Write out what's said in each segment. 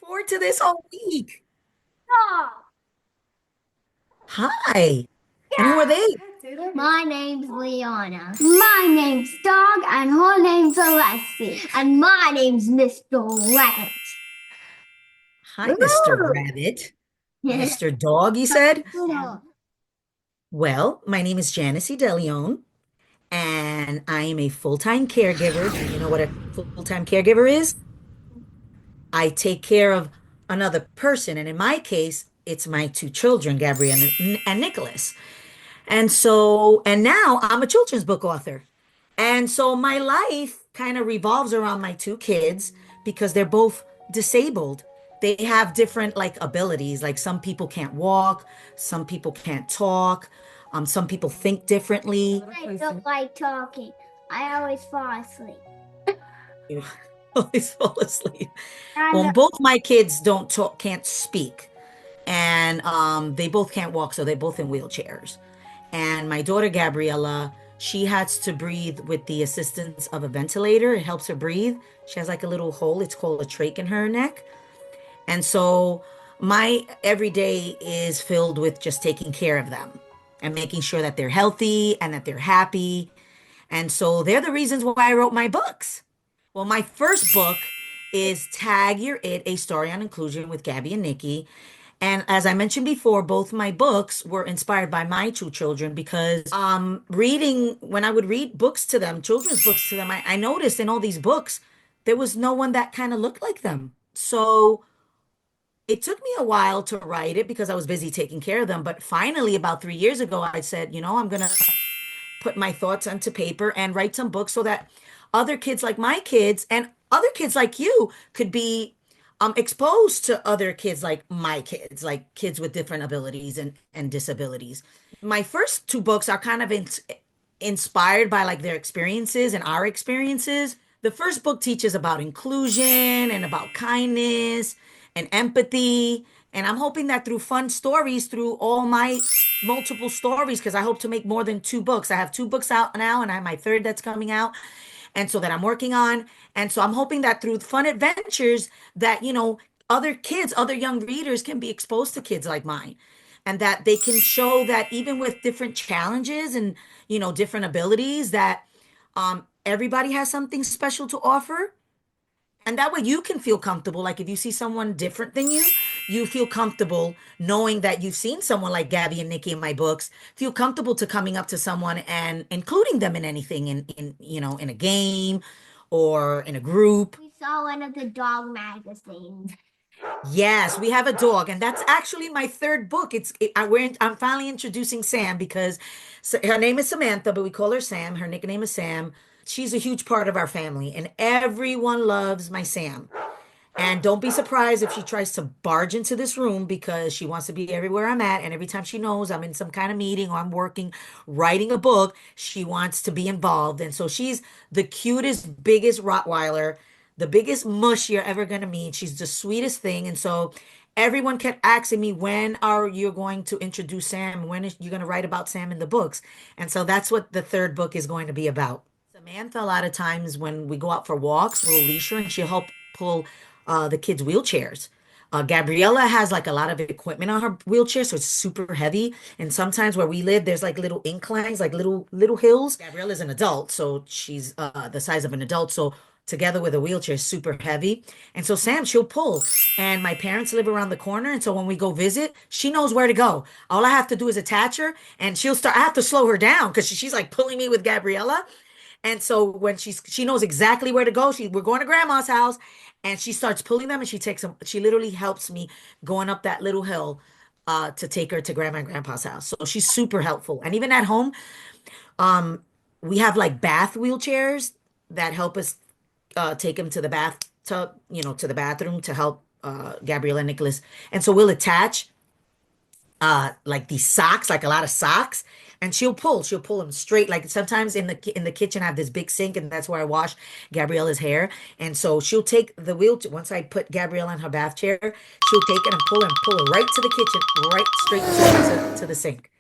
Forward to this all week. Dog. Hi. And who are they? My name's Liana. My name's Dog, and her name's Alessi. And my name's Mr. Rabbit. Hi, Mr. Ooh. Rabbit. Yeah. Mr. Dog, you said? Well, my name is Jannesy DeLeon, and I am a full-time caregiver. Do you know what a full-time caregiver is? I take care of another person, and in my case, it's my two children, Gabrielle and Nicholas. And now I'm a children's book author. And so my life kind of revolves around my two kids because they're both disabled. They have different like abilities. Like some people can't walk, some people can't talk, some people think differently. I don't like talking. I always fall asleep. You always fall asleep. And Well, both my kids don't talk, can't speak, and they both can't walk, so they're both in wheelchairs. And my daughter Gabriella, she has to breathe with the assistance of a ventilator. It helps her breathe. She has like a little hole. It's called a trach in her neck. And so my everyday is filled with just taking care of them and making sure that they're healthy and that they're happy. And so they're the reasons why I wrote my books. Well, my first book is Tag Your It, A Story on Inclusion with Gabby and Nikki. And as I mentioned before, both my books were inspired by my two children because reading, when I would read books to them, children's books to them, I noticed in all these books, there was no one that kind of looked like them. So it took me a while to write it because I was busy taking care of them. But finally, about 3 years ago, I said, I'm going to put my thoughts onto paper and write some books so that other kids like my kids and other kids like you could be exposed to other kids like my kids, like kids with different abilities and disabilities. My first two books are kind of inspired by like their experiences and our experiences. The first book teaches about inclusion and about kindness and empathy. And I'm hoping that through fun stories, through all my multiple stories, because I hope to make more than two books. I have two books out now, and I have my third that's coming out. And so that I'm working on. And so I'm hoping that through fun adventures that, other kids, other young readers can be exposed to kids like mine. And that they can show that even with different challenges and, different abilities, that everybody has something special to offer. And that way you can feel comfortable. Like if you see someone different than you feel comfortable knowing that you've seen someone like Gabby and Nikki in my books, feel comfortable to coming up to someone and including them in anything in a game or in a group. we saw one of the dog magazines. Yes, we have a dog, and that's actually my third book. I'm finally introducing Sam because her name is Samantha, but we call her Sam. Her nickname is Sam. She's a huge part of our family, and everyone loves my Sam. And don't be surprised if she tries to barge into this room because she wants to be everywhere I'm at. And every time she knows I'm in some kind of meeting or I'm working, writing a book, she wants to be involved. And so she's the cutest, biggest Rottweiler, the biggest mush you're ever going to meet. She's the sweetest thing. And so everyone kept asking me, when are you going to introduce Sam? When is you going to write about Sam in the books? And so that's what the third book is going to be about. Samantha, a lot of times when we go out for walks, we'll leash her and she'll help pull the kids' wheelchairs. Gabriella has like a lot of equipment on her wheelchair, so it's super heavy. And sometimes where we live, there's like little inclines, like little hills. Gabriella's an adult, so she's the size of an adult. So together with a wheelchair, super heavy. And so Sam, she'll pull. And my parents live around the corner, and so when we go visit, she knows where to go. All I have to do is attach her, and she'll start. I have to slow her down because she's like pulling me with Gabriella. And so when she knows exactly where to go, we're going to grandma's house and she starts pulling them and she takes them. She literally helps me going up that little hill to take her to grandma and grandpa's house. So she's super helpful. And even at home, um, we have like bath wheelchairs that help us take them to the bathtub, to the bathroom to help Gabrielle and Nicholas. And so we'll attach like these socks, like a lot of socks, and she'll pull them straight. Like sometimes in the kitchen I have this big sink and that's where I wash Gabriella's hair. And so she'll take the wheelchair. Once I put Gabriella in her bath chair, she'll take it and pull her right to the kitchen, right straight to the sink.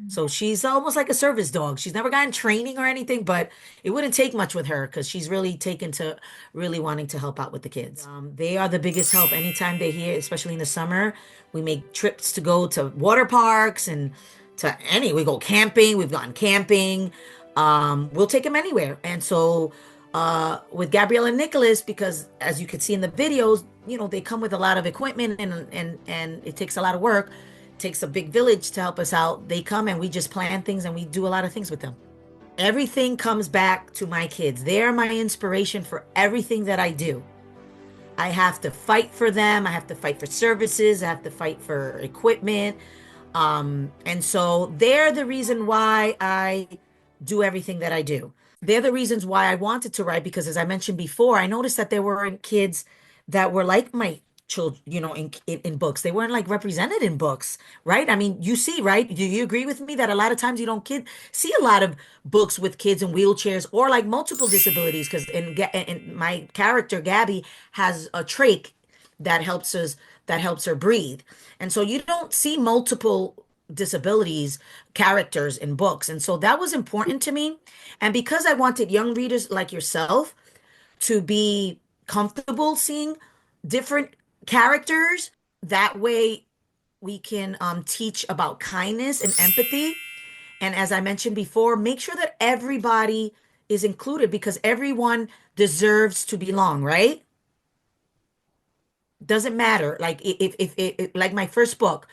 So she's almost like a service dog. She's never gotten training or anything, but it wouldn't take much with her because she's really taken to really wanting to help out with the kids. They are the biggest help anytime they're here, especially in the summer. We make trips to go to water parks and we go camping. We've gone camping. We'll take them anywhere. And so with Gabrielle and Nicholas, because as you can see in the videos, they come with a lot of equipment and it takes a lot of work, takes a big village to help us out. They come and we just plan things and we do a lot of things with them. Everything comes back to my kids. They are my inspiration for everything that I do. I have to fight for them. I have to fight for services. I have to fight for equipment. And so they're the reason why I do everything that I do. They're the reasons why I wanted to write because, as I mentioned before, I noticed that there weren't kids that were like my children, in books. They weren't like represented in books, right? I mean, you see, right? Do you agree with me that a lot of times you don't see a lot of books with kids in wheelchairs or like multiple disabilities? Because in my character Gabby has a trach that helps her breathe, and so you don't see multiple disabilities characters in books, and so that was important to me. And because I wanted young readers like yourself to be comfortable seeing different characters, that way we can teach about kindness and empathy. And as I mentioned before, make sure that everybody is included because everyone deserves to belong, right? Doesn't matter. Like like my first book,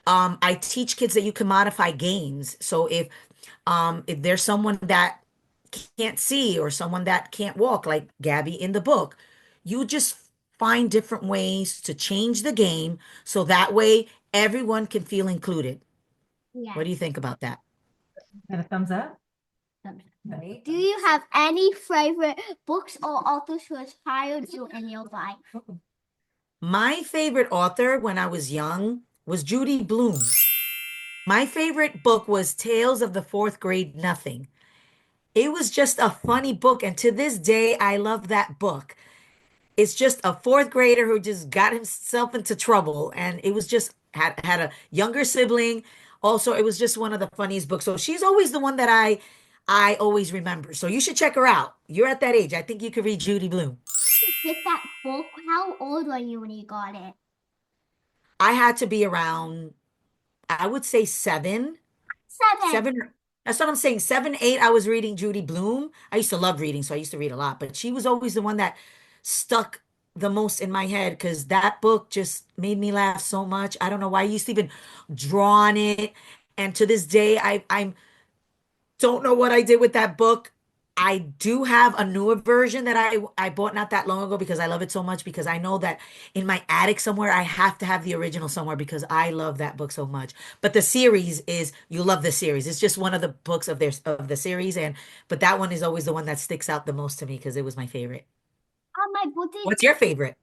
I teach kids that you can modify games. So if there's someone that can't see or someone that can't walk, like Gabby in the book, you just find different ways to change the game so that way everyone can feel included. What do you Yes. think about that? And a thumbs up. Right. Do you have any favorite books or authors who inspired you in your life? My favorite author when I was young was Judy Blume. My favorite book was Tales of the Fourth Grade Nothing. It was just a funny book, and to this day, I love that book. It's just a fourth grader who just got himself into trouble, and it was just had a younger sibling. Also, it was just one of the funniest books. So she's always the one that I always remember. So you should check her out. You're at that age. I think you could read Judy Blume. Get that book. How old were you when you got it? I had to be around, I would say 7. Seven. 7, that's what I'm saying. 7, 8, I was reading Judy Blume. I used to love reading, so I used to read a lot, but she was always the one that stuck the most in my head because that book just made me laugh so much. I don't know why I used to even draw on it. And to this day, I don't know what I did with that book. I do have a newer version that I bought not that long ago because I love it so much because I know that in my attic somewhere I have to have the original somewhere because I love that book so much. But the series is you love the series. It's just one of the books of the series but that one is always the one that sticks out the most to me because it was my favorite. On my birthday. What's your favorite?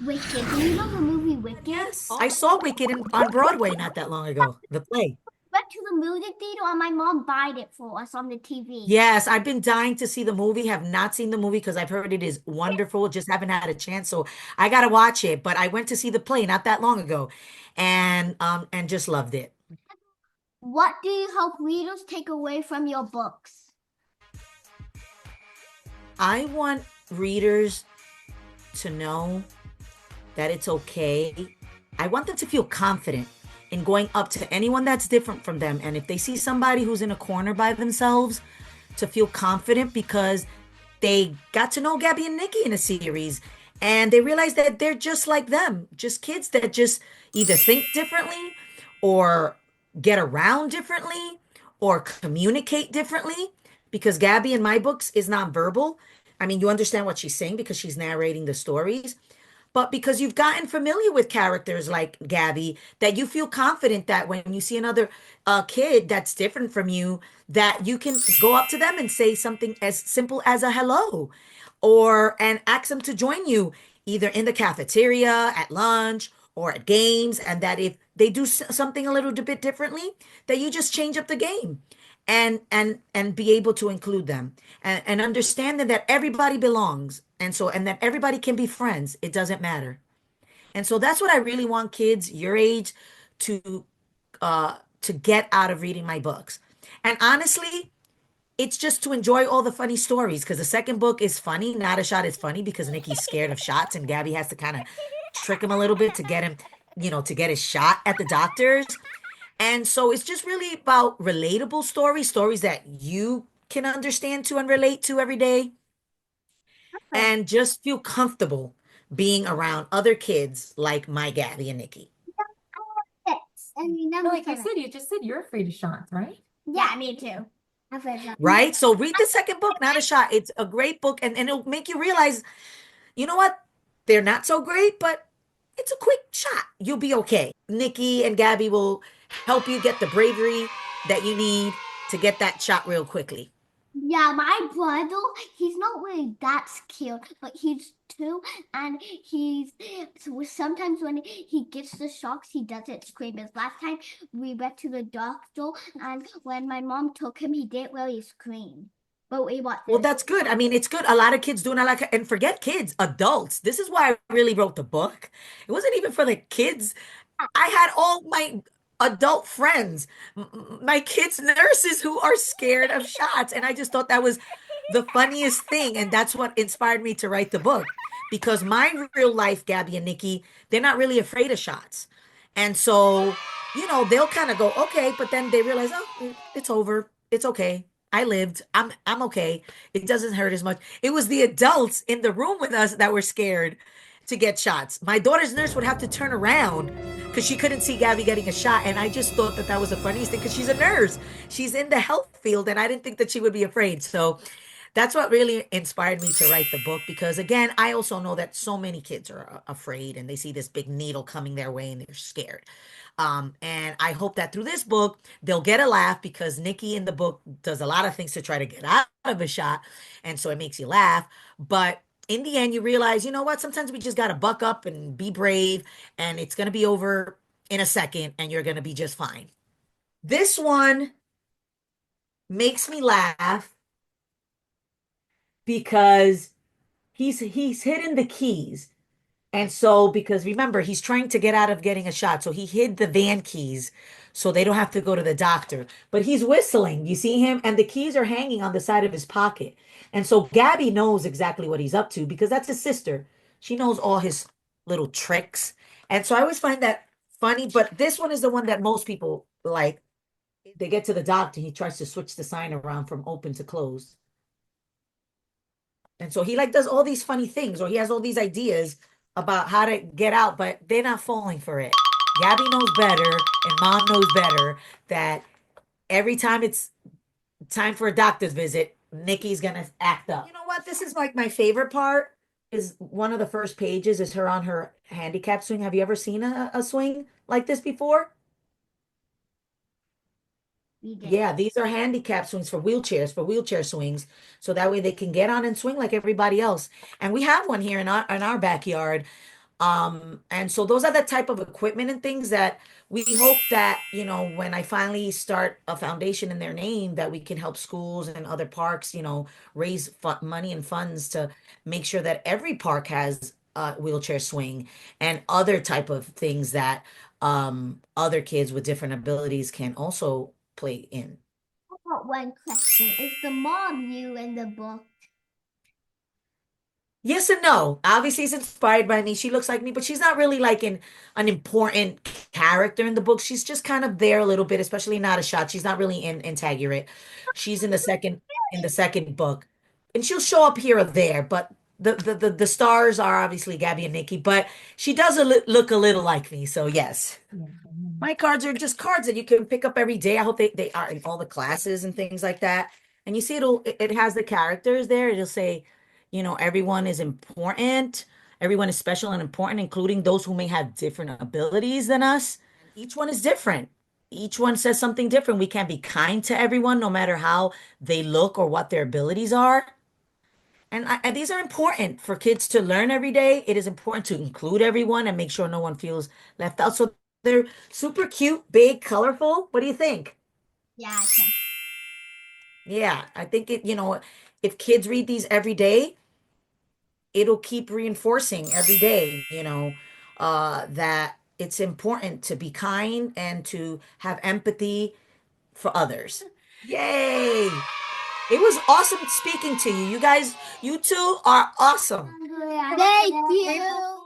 Wicked. Do you know the movie Wicked? Yes, I saw Wicked on Broadway not that long ago. The play. Went to the movie theater and my mom bought it for us on the TV. Yes, I've been dying to see the movie. Have not seen the movie because I've heard it is wonderful. Just haven't had a chance, so I gotta watch it. But I went to see the play not that long ago, and just loved it. What do you hope readers take away from your books? I want readers to know that it's okay. I want them to feel confident in going up to anyone that's different from them. And if they see somebody who's in a corner by themselves, to feel confident because they got to know Gabby and Nikki in a series and they realize that they're just like them, just kids that just either think differently or get around differently or communicate differently because Gabby in my books is nonverbal. I mean, you understand what she's saying because she's narrating the stories, but because you've gotten familiar with characters like Gabby, that you feel confident that when you see another kid that's different from you, that you can go up to them and say something as simple as a hello, or and ask them to join you either in the cafeteria, at lunch, or at games, and that if they do something a little bit differently, that you just change up the game and be able to include them and understanding that everybody belongs and that everybody can be friends. It doesn't matter. And so that's what I really want kids your age to get out of reading my books. And honestly, it's just to enjoy all the funny stories because the second book is funny. Not a Shot is funny because Nikki's scared of shots and Gabby has to kind of trick him a little bit to get him, to get his shot at the doctors. And so it's just really about relatable stories, stories that you can understand to and relate to every day, and just feel comfortable being around other kids like my Gabby and Nikki. And you But never like you said, you just said you're afraid of shots, right? Yeah, me too. I've read that. Right? So read the second book, Not a Shot. It's a great book, and it'll make you realize, you know what? They're not so great, but it's a quick shot. You'll be okay. Nikki and Gabby will help you get the bravery that you need to get that shot real quickly. Yeah, my brother, he's not really that scared, but he's two, and so sometimes when he gets the shocks, he doesn't scream. As last time we went to the doctor, and when my mom took him, he didn't really scream. But we watched Well, this. that's good. I mean, it's good. A lot of kids doing a lot, and forget kids, adults. This is why I really wrote the book. It wasn't even for the kids. I had all my adult friends, my kids' nurses who are scared of shots. And I just thought that was the funniest thing. And that's what inspired me to write the book. Because my real life, Gabby and Nikki, they're not really afraid of shots. And so, they'll kind of go, okay, but then they realize, oh, it's over. It's okay. I lived. I'm okay. It doesn't hurt as much. It was the adults in the room with us that were scared to get shots. My daughter's nurse would have to turn around because she couldn't see Gabby getting a shot. And I just thought that that was the funniest thing because she's a nurse. She's in the health field, and I didn't think that she would be afraid. So that's what really inspired me to write the book because, again, I also know that so many kids are afraid and they see this big needle coming their way and they're scared. And I hope that through this book, they'll get a laugh because Nikki in the book does a lot of things to try to get out of a shot. And so it makes you laugh. But in the end, you realize, you know what? Sometimes we just got to buck up and be brave, and it's going to be over in a second, and you're going to be just fine. This one makes me laugh because he's hidden the keys. And so, because remember, he's trying to get out of getting a shot. So he hid the van keys so they don't have to go to the doctor. But he's whistling. You see him? And the keys are hanging on the side of his pocket. And so Gabby knows exactly what he's up to because that's his sister. She knows all his little tricks. And so I always find that funny. But this one is the one that most people like. They get to the doctor. He tries to switch the sign around from open to closed. And so he like does all these funny things, or he has all these ideas about how to get out, but they're not falling for it. Gabby knows better, and mom knows better that every time it's time for a doctor's visit, Nikki's gonna act up. You know what? This is like my favorite part. Is one of the first pages is her on her handicap swing. Have you ever seen a swing like this before? We did. Yeah, these are handicap swings for wheelchairs, for wheelchair swings, so that way they can get on and swing like everybody else. And we have one here in our backyard. And so those are the type of equipment and things that we hope that, when I finally start a foundation in their name, that we can help schools and other parks, raise money and funds to make sure that every park has a wheelchair swing and other type of things that other kids with different abilities can also play in. How about one question? Is the mom you in the book? Yes and no. Obviously, it's inspired by me. She looks like me, but she's not really like an important character in the book. She's just kind of there a little bit, especially Not a Shot. She's not really in Antagonist. She's in the second book, and she'll show up here or there. But the stars are obviously Gabby and Nikki. But she does look a little like me. So yes. Yeah. My cards are just cards that you can pick up every day. I hope they are in all the classes and things like that. And you see it has the characters there. It'll say, everyone is important. Everyone is special and important, including those who may have different abilities than us. Each one is different. Each one says something different. We can't be kind to everyone, no matter how they look or what their abilities are. And these are important for kids to learn every day. It is important to include everyone and make sure no one feels left out. So they're super cute, big, colorful. What do you think? Yeah, okay. Yeah, I think if kids read these every day, it'll keep reinforcing every day, that it's important to be kind and to have empathy for others. Yay! It was awesome speaking to you. You guys, you two are awesome. Thank you.